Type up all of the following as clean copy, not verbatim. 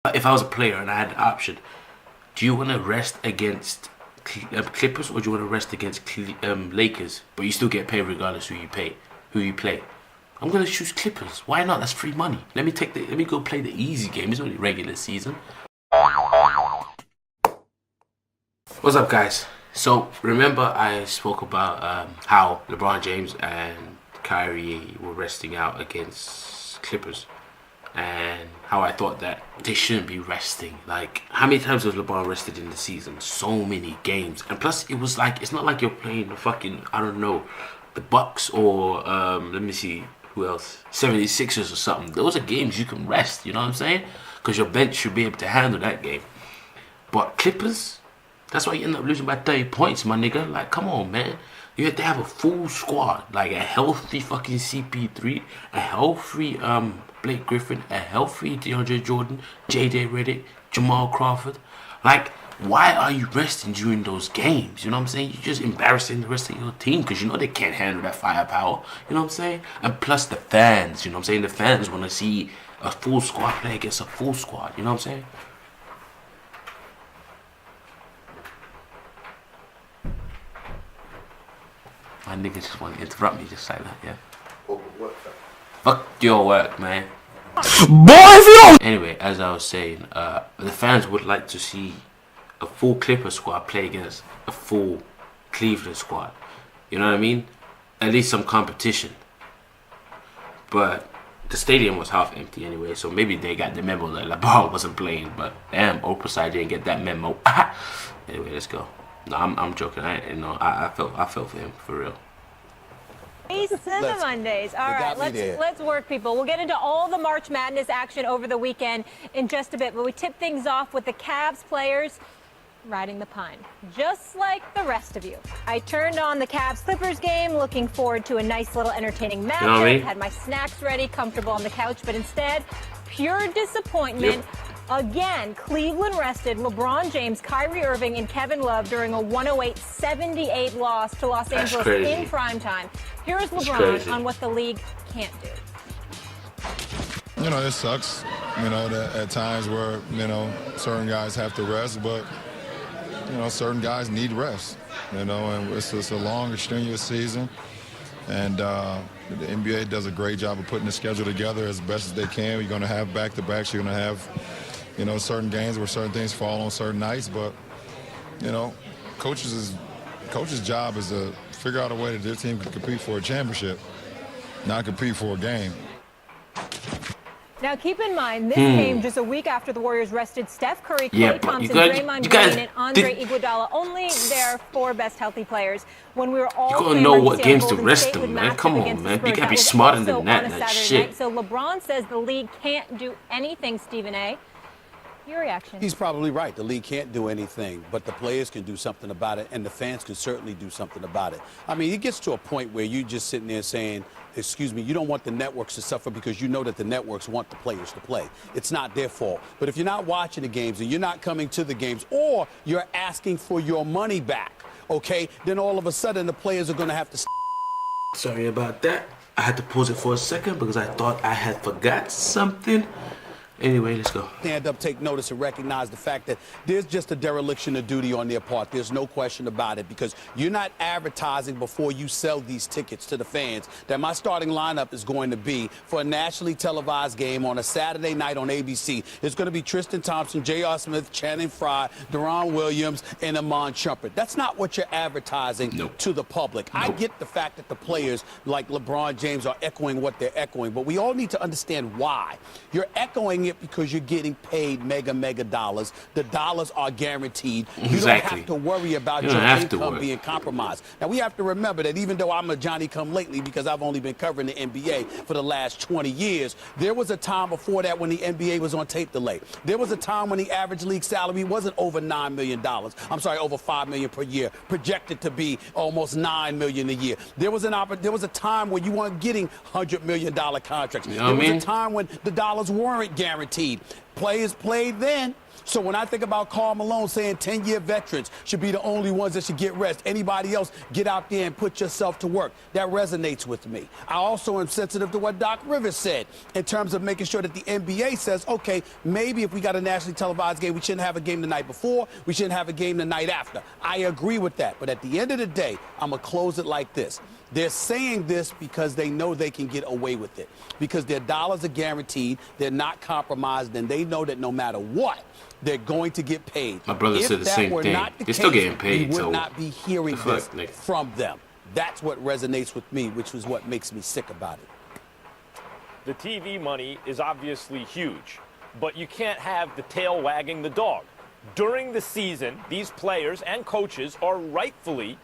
If I was a player and I had the option, do you want to rest against Clippers or do you want to rest against Lakers, but you still get paid regardless who you play? I'm gonna choose Clippers. Why not? That's free money. Let me go play the easy game. It's only regular season. What's up, guys? So remember I spoke about how LeBron James and Kyrie were resting out against Clippers, and how I thought that they shouldn't be resting. Like, how many times has LeBron rested in the season? So many games. And plus, it's not like you're playing the fucking, I don't know, the Bucks or let me see who else, 76ers or something. Those are games you can rest, you know what I'm saying? Because your bench should be able to handle that game. But Clippers, that's why you end up losing by 30 points, my nigga. Like, come on, man. You have to have a full squad, like a healthy fucking CP3, a healthy Blake Griffin, a healthy DeAndre Jordan, JJ Redick, Jamal Crawford. Like, why are you resting during those games? You know what I'm saying? You're just embarrassing the rest of your team because you know they can't handle that firepower. You know what I'm saying? And plus the fans, you know what I'm saying? The fans want to see a full squad play against a full squad. You know what I'm saying? My nigga just want to interrupt me just like that, yeah? Fuck your work, man. Boy, if you don't... Anyway, as I was saying, the fans would like to see a full Clipper squad play against a full Cleveland squad. You know what I mean? At least some competition. But the stadium was half empty anyway, so maybe they got the memo that LeBron wasn't playing. But damn, Oprah side didn't get that memo. Anyway, let's go. No, I'm joking. I felt for him, for real. Cinema Mondays. All right, let's work, people. We'll get into all the March Madness action over the weekend in just a bit, but we tip things off with the Cavs players riding the pine, just like the rest of you. I turned on the Cavs-Clippers game, looking forward to a nice little entertaining matchup. You know what I mean? Had my snacks ready, comfortable on the couch, but instead, pure disappointment. Yep. Again, Cleveland rested LeBron James, Kyrie Irving, and Kevin Love during a 108-78 loss to Los Angeles in primetime. Here is LeBron on what the league can't do. You know, it sucks, you know, that at times where, you know, certain guys have to rest, but, you know, certain guys need rest, you know, and it's a long, strenuous season. And the NBA does a great job of putting the schedule together as best as they can. You're going to have back-to-backs. You're going to have, you know, certain games where certain things fall on certain nights. But, you know, coach's job is to figure out a way that their team can compete for a championship, not compete for a game. Now, keep in mind, this game just a week after the Warriors rested Steph Curry, Klay Thompson, Draymond Green, and Andre Iguodala, only their four best healthy players. When we were all you gotta know what games to rest them, man. Come on, man. You gotta be smarter than that. Shit. So LeBron says the league can't do anything, Stephen A. Your reaction? He's probably right. The league can't do anything, but the players can do something about it, and the fans can certainly do something about it. I mean, it gets to a point where you just sitting there saying, excuse me, you don't want the networks to suffer because you know that the networks want the players to play. It's not their fault. But if you're not watching the games and you're not coming to the games, or you're asking for your money back, okay, then all of a sudden the players are going to have to... Sorry about that. I had to pause it for a second because I thought I had forgot something. Anyway, let's go. Stand up, take notice, and recognize the fact that there's just a dereliction of duty on their part. There's no question about it, because you're not advertising before you sell these tickets to the fans that my starting lineup is going to be for a nationally televised game on a Saturday night on ABC. It's going to be Tristan Thompson, J.R. Smith, Channing Frye, Deron Williams, and Amon Shumpert. That's not what you're advertising to the public. I get the fact that the players like LeBron James are echoing what they're echoing, but we all need to understand why. You're echoing it because you're getting paid mega dollars. The dollars are guaranteed. You don't have to worry about your income being compromised. Now, we have to remember that even though I'm a Johnny-come-lately because I've only been covering the NBA for the last 20 years, there was a time before that when the NBA was on tape delay. There was a time when the average league salary wasn't over $9 million. I'm sorry, over $5 million per year, projected to be almost $9 million a year. There was a time when you weren't getting $100 million contracts. There was a time when the dollars weren't guaranteed. Players played then, So when I think about Karl Malone saying 10-year veterans should be the only ones that should get rest, anybody else, get out there and put yourself to work. That resonates with me. I also am sensitive to what Doc Rivers said in terms of making sure that the NBA says, okay, maybe if we got a nationally televised game, we shouldn't have a game the night before, we shouldn't have a game the night after. I agree with that. But at the end of the day, I'm going to close it like this. They're saying this because they know they can get away with it, because their dollars are guaranteed, they're not compromised, and they know that no matter what, they're going to get paid. My brother said the same thing. They're still getting paid, we would not be hearing this like, from them. That's what resonates with me, which was what makes me sick about it. The TV money is obviously huge, but you can't have the tail wagging the dog. During the season, these players and coaches are rightfully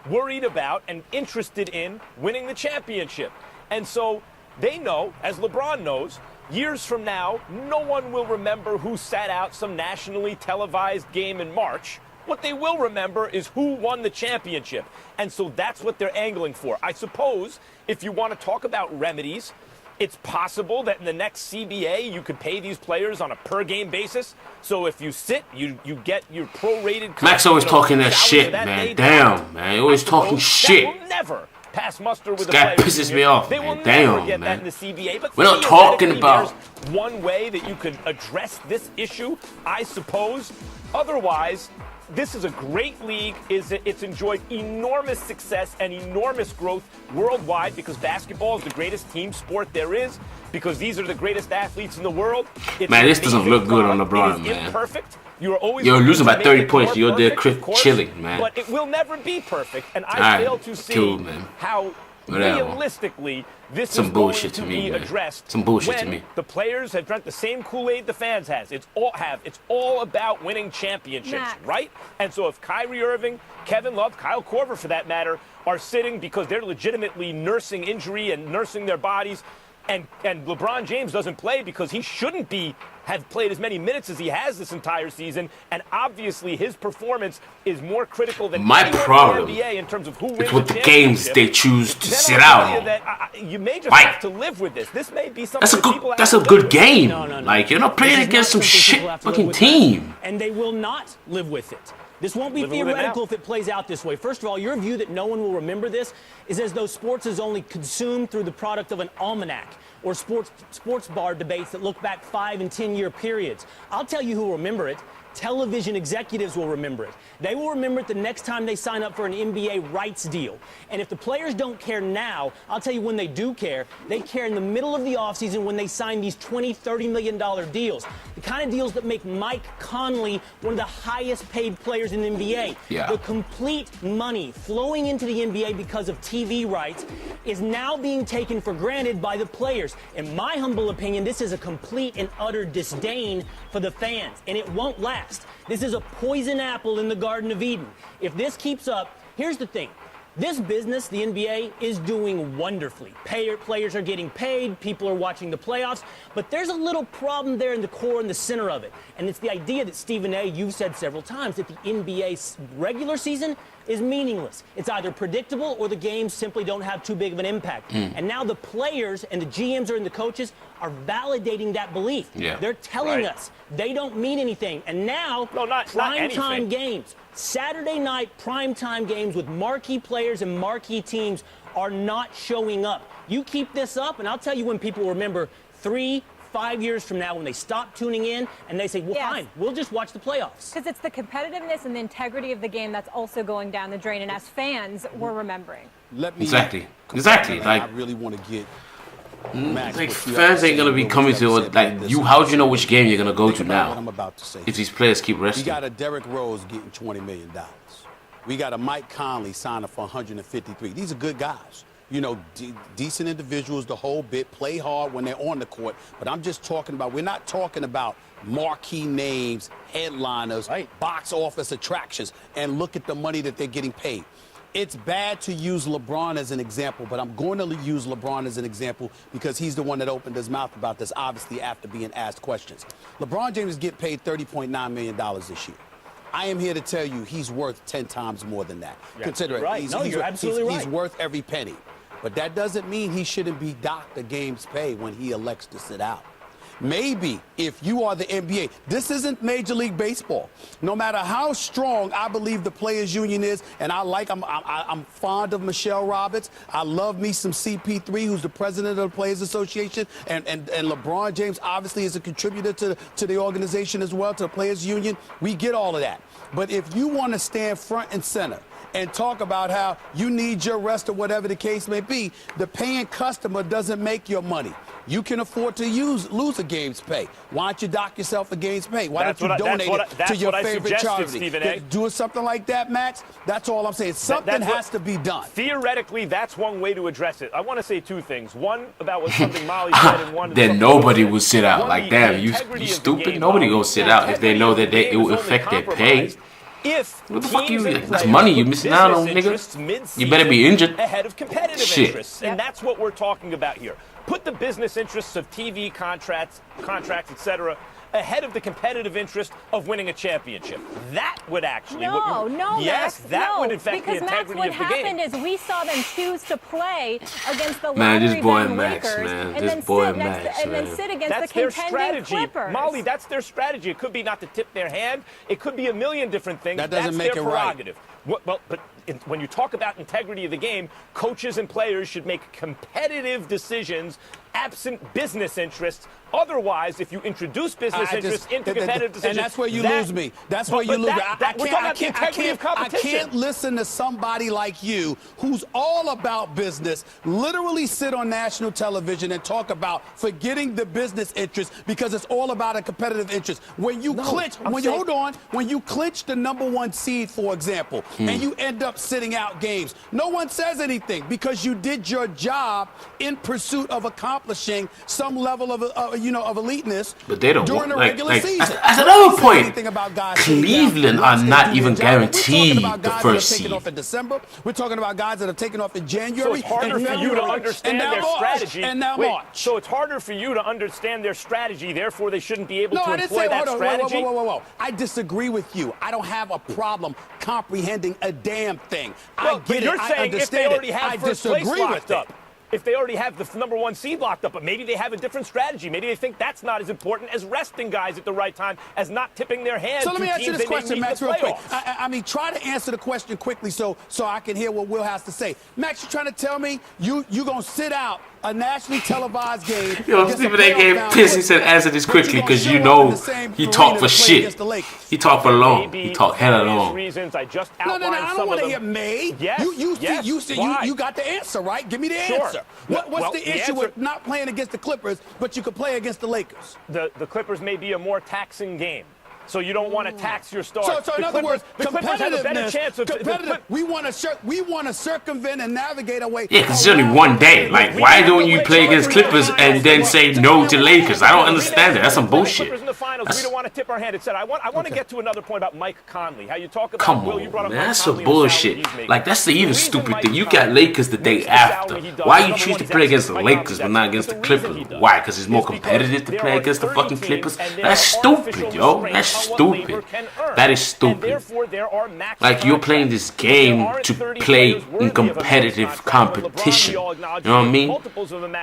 worried about and interested in winning the championship. And so they know, as LeBron knows, years from now, no one will remember who sat out some nationally televised game in March. What they will remember is who won the championship. And so that's what they're angling for. I suppose if you want to talk about remedies, it's possible that in the next CBA you could pay these players on a per-game basis. So if you sit, you get your prorated. Max always talking that shit, man. Damn, man. Always talking shit. That will never pass muster with this guy pisses me off, man. Man. Damn, get man. That in the CBA, but we're not talking about. There's one way that you could address this issue, I suppose. Otherwise, this is a great league. It's enjoyed enormous success and enormous growth worldwide because basketball is the greatest team sport there is, because these are the greatest athletes in the world. Man, this doesn't look good on LeBron, man. Imperfect. You're losing by 30 points. You're there chilling, man. But it will never be perfect, and I fail to see how realistically this is going to be addressed. Some bullshit to me. The players have drank the same Kool-Aid the fans has. It's all about winning championships, right? And so if Kyrie Irving, Kevin Love, Kyle Korver for that matter, are sitting because they're legitimately nursing injury and nursing their bodies, and LeBron James doesn't play because he shouldn't have played as many minutes as he has this entire season, and obviously his performance is more critical than my problem in the NBA in terms of who wins it's with the games they choose to sit out on. You may just have to live with this. This may be something that's a good game. No. Like, you're not playing against some shit fucking team. And they will not live with it. This won't be theoretical if it plays out this way. First of all, your view that no one will remember this is as though sports is only consumed through the product of an almanac or sports bar debates that look back 5- and 10-year periods. I'll tell you who will remember it. Television executives will remember it. They will remember it the next time they sign up for an NBA rights deal. And if the players don't care now, I'll tell you when they do care. They care in the middle of the offseason when they sign these $20, $30 million deals. The kind of deals that make Mike Conley one of the highest paid players in the NBA. Yeah. The complete money flowing into the NBA because of TV rights is now being taken for granted by the players. In my humble opinion, this is a complete and utter disdain for the fans, and it won't last. This is a poison apple in the Garden of Eden. If this keeps up, here's the thing. This business, the NBA, is doing wonderfully. Players are getting paid, people are watching the playoffs, but there's a little problem there in the core and the center of it. And it's the idea that, Stephen A., you've said several times, that the NBA's regular season is meaningless. It's either predictable or the games simply don't have too big of an impact. And now the players and the GMs and the coaches are validating that belief. Yeah. They're telling us they don't mean anything. And now, prime-time games, Saturday night primetime games with marquee players and marquee teams are not showing up. You keep this up, and I'll tell you when people remember 3-5 years from now when they stop tuning in and they say, well, fine, we'll just watch the playoffs. Because it's the competitiveness and the integrity of the game that's also going down the drain, and as fans, we're remembering. Exactly. Like, I really want to get like, fans ain't gonna be coming to how do you know which game you're gonna go to now? I'm about to say. If these players keep resting. We got a Derrick Rose getting $20 million. We got a Mike Conley signing for $153. These are good guys. You know, decent individuals, the whole bit, play hard when they're on the court. But I'm just talking about, we're not talking about marquee names, headliners, box office attractions, and look at the money that they're getting paid. It's bad to use LeBron as an example, but I'm going to use LeBron as an example because he's the one that opened his mouth about this, obviously, after being asked questions. LeBron James is getting paid $30.9 million this year. I am here to tell you he's worth 10 times more than that. Consider it. He's worth every penny. But that doesn't mean he shouldn't be docked a game's pay when he elects to sit out. maybe if you are the NBA, this isn't Major League Baseball. No matter how strong I believe the players union is, and I'm fond of Michelle Roberts. I love me some CP3, who's the president of the Players Association, and LeBron James obviously is a contributor to the organization as well, to the Players Union. We get all of that. But if you want to stand front and center and talk about how you need your rest or whatever the case may be, the paying customer doesn't make your money. You can afford to lose a game's pay. Why don't you dock yourself a game's pay? Why don't you donate it to your favorite charity? Doing something like that, Max, that's all I'm saying. Something has to be done. Theoretically, that's one way to address it. I want to say two things. One about what something Molly said, and one then nobody will sit out. Like, damn, you stupid? Nobody will sit out if they know that it will affect their pay. What the fuck you? That's money you missing out on, nigga. You better be injured. Ahead of competitive interests, and that's what we're talking about here. Put the business interests of TV contracts, etc., ahead of the competitive interest of winning a championship. That would actually... Yes, that would affect the integrity of the game. Because, Max, what happened is we saw them choose to play against the lottery bound Max, Lakers and then sit against the contending Clippers. Molly, that's their strategy. It could be not to tip their hand. It could be a million different things. That doesn't make it prerogative. Right. Well, but when you talk about integrity of the game, coaches and players should make competitive decisions absent business interests. Otherwise, if you introduce business interests into competitive decisions... And that's where you lose me. That's where you lose me. I can't listen to somebody like you who's all about business literally sit on national television and talk about forgetting the business interest because it's all about a competitive interest. When you clinch the #1 seed, for example, and you end up sitting out games, no one says anything because you did your job in pursuit of accomplishing some level of eliteness. But they don't during the regular season. That's another point. Cleveland are not even guaranteed the first seed. Off in December. We're talking about guys that have taken off in January. So it's harder for you to understand their strategy. And now March. So it's harder for you to understand their strategy. Therefore, they shouldn't be able to employ that strategy. Whoa. I disagree with you. I don't have a problem comprehending a damn thing. I get it. I understand it. I disagree with it. If they already have the #1 seed locked up, but maybe they have a different strategy. Maybe they think that's not as important as resting guys at the right time, as not tipping their hand. So let me ask you this question, Max, real quick. I mean, try to answer the question quickly so I can hear what Will has to say. Max, you trying to tell me you gonna sit out a nationally televised game? Yo, Stephen A. gave pissed. He said, answer this quickly because you know he talked for shit. He talked for long. He talked hella long. Reasons I just no, I don't want to hear May. Yes, you got the answer, right? Give me the answer. What's the issue with not playing against the Clippers, but you could play against the Lakers? The Clippers may be a more taxing game. So you don't want to tax your stars. So in other words, the Clippers have a better chance of we want to circumvent and navigate away. Yeah, because it's only one day. Like, why don't you play against Clippers and then say no to Lakers? I don't understand that. That's some bullshit. Clippers in the finals, we don't want to tip our hand. It said, I want to get to another point about Mike Conley. How you talk about Come on, man. That's some bullshit. Like, that's the even stupid thing. You got Lakers the day after. Why you choose to play against the Lakers but not against the Clippers? Why? Because it's more competitive to play against the fucking Clippers? That's stupid, yo. That's stupid. That is stupid. Like, you're playing this game to play in competitive competition. You know what I mean?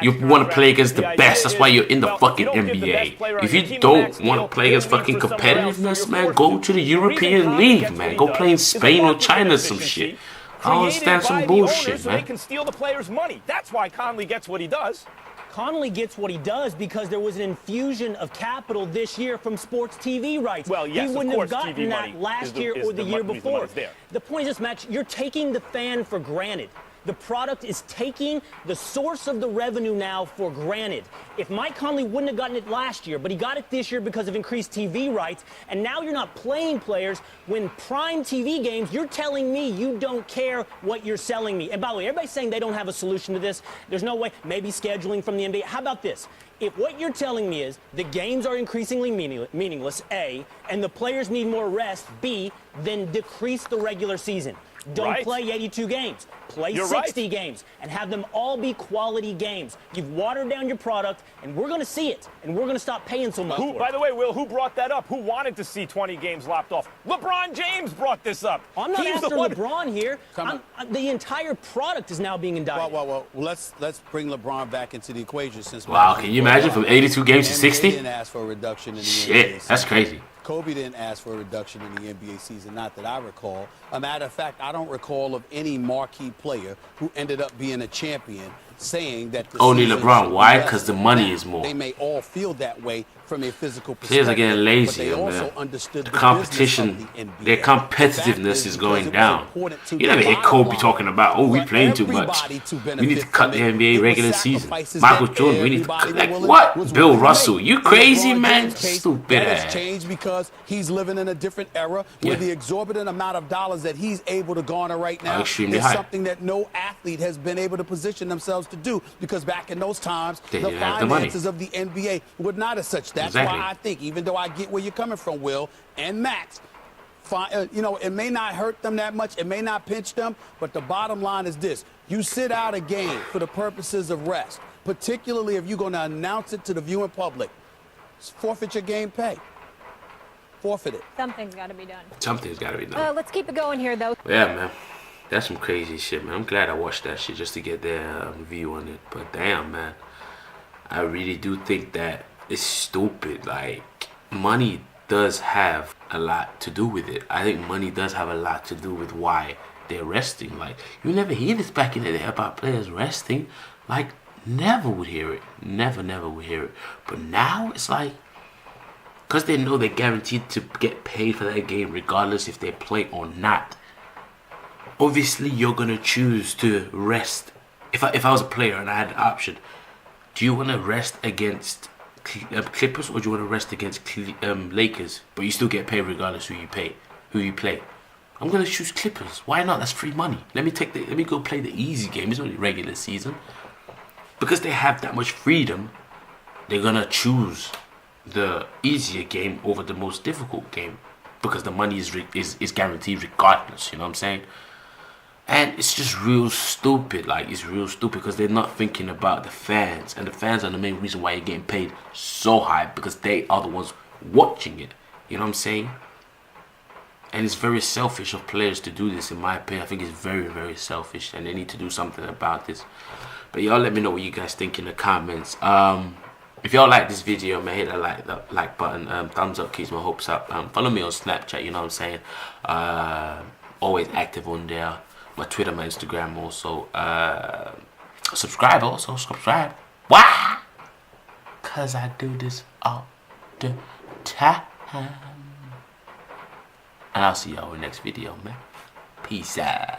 You want to play against the best. That's why you're in the fucking NBA. If you don't want to play against fucking competitiveness, man, go to the European League, man. Go play in Spain or China or some shit. I don't understand some bullshit, man. They can steal the players' money. That's why Conley gets what he does. Conley gets what he does because there was an infusion of capital this year from sports TV rights. Well, yes, he wouldn't have gotten that last year or the year before. The point is this, Max, you're taking the fan for granted. The product is taking the source of the revenue now for granted. If Mike Conley wouldn't have gotten it last year, but he got it this year because of increased TV rights, and now you're not playing players when prime TV games, you're telling me you don't care what you're selling me. And by the way, everybody's saying they don't have a solution to this. There's no way. Maybe scheduling from the NBA. How about this? If what you're telling me is the games are increasingly meaningless, A, and the players need more rest, B, then decrease the regular season. Don't Right. play 82 games. Play You're 60 right. games and have them all be quality games. You've watered down your product, and we're going to see it, and we're going to stop paying so much for it. By the way, Will, who brought that up? Who wanted to see 20 games lopped off? LeBron James brought this up. I'm not He's after the one. LeBron here. The entire product is now being indicted. Well, let's bring LeBron back into the equation since. Wow, can you imagine from 82 games to NBA 60? didn't ask for a reduction in the NBA Shit, that's season. crazy. Kobe didn't ask for a reduction in the NBA season, not that I recall. A matter of fact, I don't recall of any marquee player who ended up being a champion saying that the Only season LeBron. should be Why? less. Because the money Now, is more. They may all feel that way from a physical Players perspective. are getting but lazier, they also man. understood The business competition, of the NBA. their The fact competitiveness is because going it was down. important to You never the hear bottom Kobe line talking about, oh, we for playing too much. everybody to We need benefit to cut the from it. NBA It was regular season. sacrifices Michael that Jordan, we need to everybody cut. Like, was what? willing Bill to Russell, make. you In crazy, LeBron man? James' case, Stupid that has ass. changed because he's living in a different era where Yeah. the exorbitant amount of dollars that he's able to garner right now extremely is high. something that no athlete has been able to position themselves to do, because back in those times, They the didn't have the money. finances of the NBA were not as such. That's Exactly. why I think, even though I get where you're coming from, Will and Max, it may not hurt them that much, it may not pinch them, but the bottom line is this: you sit out a game for the purposes of rest, particularly if you're going to announce it to the viewing public. Forfeit your game pay. Forfeit it. Something's got to be done. Something's got to be done. Let's keep it going here, though. Yeah, man. That's some crazy shit, man. I'm glad I watched that shit just to get their view on it. But damn, man. I really do think that it's stupid. Like, money does have a lot to do with it. I think money does have a lot to do with why they're resting. Like, you never hear this back in the day about players resting. Like, never would hear it. Never would hear it. But now it's like, because they know they're guaranteed to get paid for that game regardless if they play or not. Obviously, you're going to choose to rest. If I was a player and I had the option, do you want to rest against Clippers or do you want to rest against Lakers? But you still get paid regardless who you play. I'm going to choose Clippers. Why not? That's free money. Let me go play the easy game. It's only regular season. Because they have that much freedom, they're going to choose the easier game over the most difficult game. Because the money is guaranteed regardless. You know what I'm saying? And it's just real stupid. Like, it's real stupid because they're not thinking about the fans. And the fans are the main reason why you're getting paid so high, because they are the ones watching it. You know what I'm saying? And it's very selfish of players to do this, in my opinion. I think it's very selfish, and they need to do something about this. But y'all let me know what you guys think in the comments. If y'all like this video, man, hit that like button. Thumbs up keeps my hopes up. Follow me on Snapchat, you know what I'm saying? Always active on there. My Twitter, my Instagram also. Subscribe also. Subscribe. Why? Because I do this all the time. And I'll see y'all in the next video, man. Peace out.